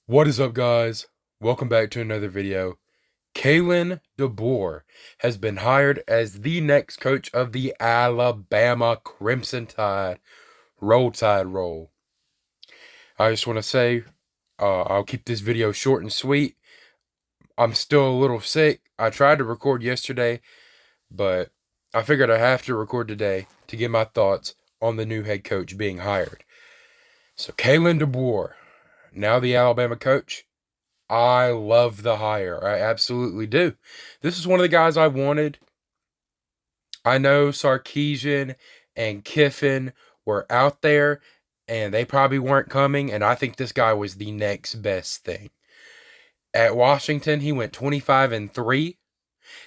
What is up, guys? Welcome back to another video. Kalen Deboer has been hired as the next coach of the Alabama Crimson Tide. Roll Tide, roll. I just want to say, I'll keep this video short and sweet. I'm still a little sick. I tried to record yesterday, but I figured I have to record today to get my thoughts on the new head coach being hired. So, Kalen Deboer, now the Alabama coach. I love the hire. I absolutely do. This is one of the guys I wanted. I know Sarkisian and Kiffin were out there, and they probably weren't coming, and I think this guy was the next best thing. At Washington, he went 25-3.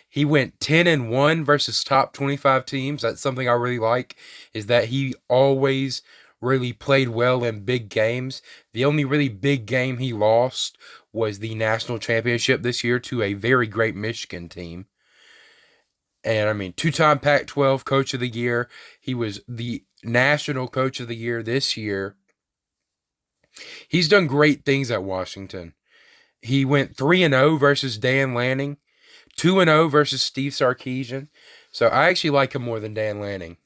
He went 10-1 versus top 25 teams. That's something I really like, is that he always really played well in big games. The only really big game he lost was the national championship this year to a very great Michigan team. And I mean, two-time Pac-12 Coach of the Year. He was the National Coach of the Year this year. He's done great things at Washington. He went 3-0 versus Dan Lanning, 2-0 versus Steve Sarkisian. So I actually like him more than Dan Lanning.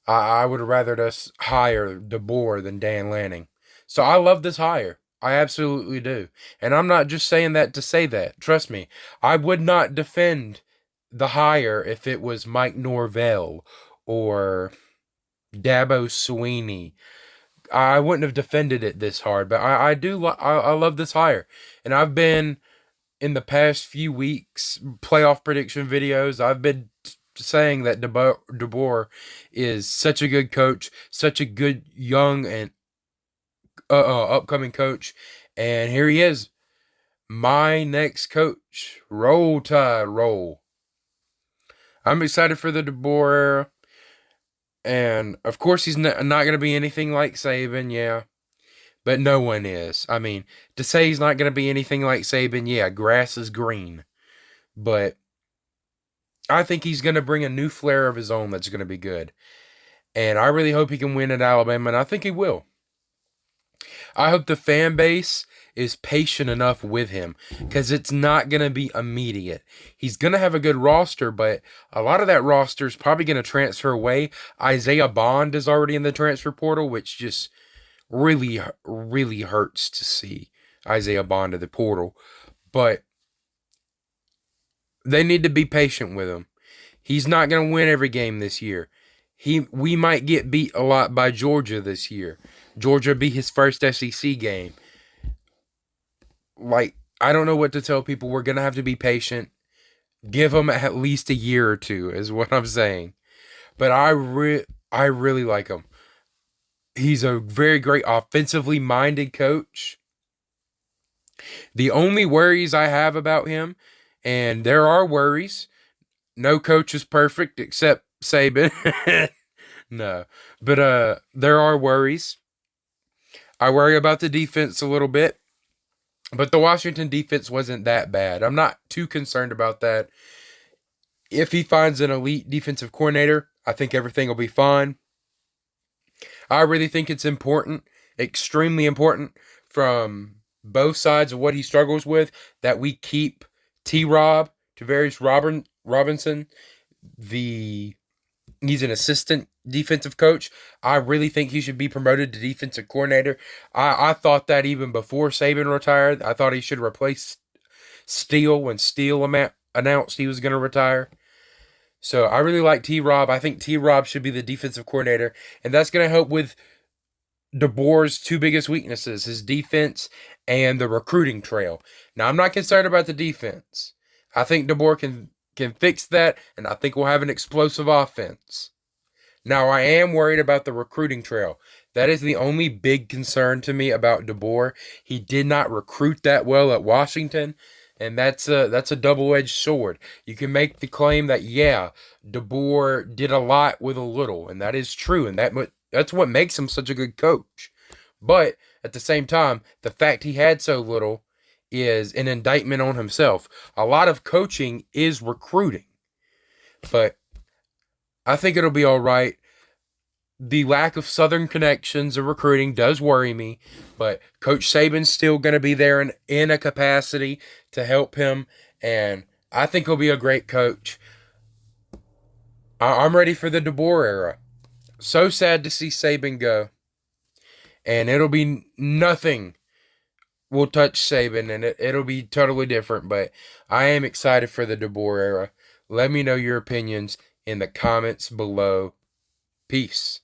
I would have rather us hire Deboer than Dan Lanning. So I love this hire. I absolutely do. And I'm not just saying that to say that. Trust me, I would not defend the hire if it was Mike Norvell or Dabo Sweeney. I wouldn't have defended it this hard, but I love this hire. And I've been, in the past few weeks, playoff prediction videos, I've been saying that Deboer is such a good coach, such a good young and upcoming coach, and here he is, my next coach. Roll Tide, roll. I'm excited for the Deboer era, and of course he's not going to be anything like Saban, yeah, but no one is. I mean, to say he's not going to be anything like Saban, yeah, grass is green, but I think he's going to bring a new flair of his own that's going to be good. And I really hope he can win at Alabama, and I think he will. I hope the fan base is patient enough with him, because it's not going to be immediate. He's going to have a good roster, but a lot of that roster is probably going to transfer away. Isaiah Bond is already in the transfer portal, which just really, really hurts to see Isaiah Bond in the portal. But they need to be patient with him. He's not going to win every game this year. We might get beat a lot by Georgia this year. Georgia be his first SEC game. Like, I don't know what to tell people. We're going to have to be patient. Give him at least a year or two is what I'm saying. But I really like him. He's a very great offensively minded coach. The only worries I have about him, and there are worries, no coach is perfect except Saban. No. But there are worries. I worry about the defense a little bit. But the Washington defense wasn't that bad. I'm not too concerned about that. If he finds an elite defensive coordinator, I think everything will be fine. I really think it's important, extremely important, from both sides of what he struggles with, that we keep T-Rob, Tavarius Robinson. He's an assistant defensive coach. I really think he should be promoted to defensive coordinator. I thought that even before Saban retired. I thought he should replace Steele when Steele announced he was going to retire. So I really like T-Rob. I think T-Rob should be the defensive coordinator, and that's going to help with Deboer's two biggest weaknesses, his defense and the recruiting trail. Now, I'm not concerned about the defense. I think Deboer can fix that, and I think we'll have an explosive offense. Now, I am worried about the recruiting trail. That is the only big concern to me about Deboer. He did not recruit that well at Washington, and that's a double-edged sword. You can make the claim that, yeah, Deboer did a lot with a little, and that is true, and that's what makes him such a good coach. But at the same time, the fact he had so little is an indictment on himself. A lot of coaching is recruiting, but I think it'll be all right. the lack of Southern connections or recruiting does worry me, but Coach Saban's still going to be there in a capacity to help him, and I think he'll be a great coach. I'm ready for the Deboer era. So sad to see Saban go, and it'll be nothing will touch Saban, and it'll be totally different, but I am excited for the Deboer era. Let me know your opinions in the comments below. Peace.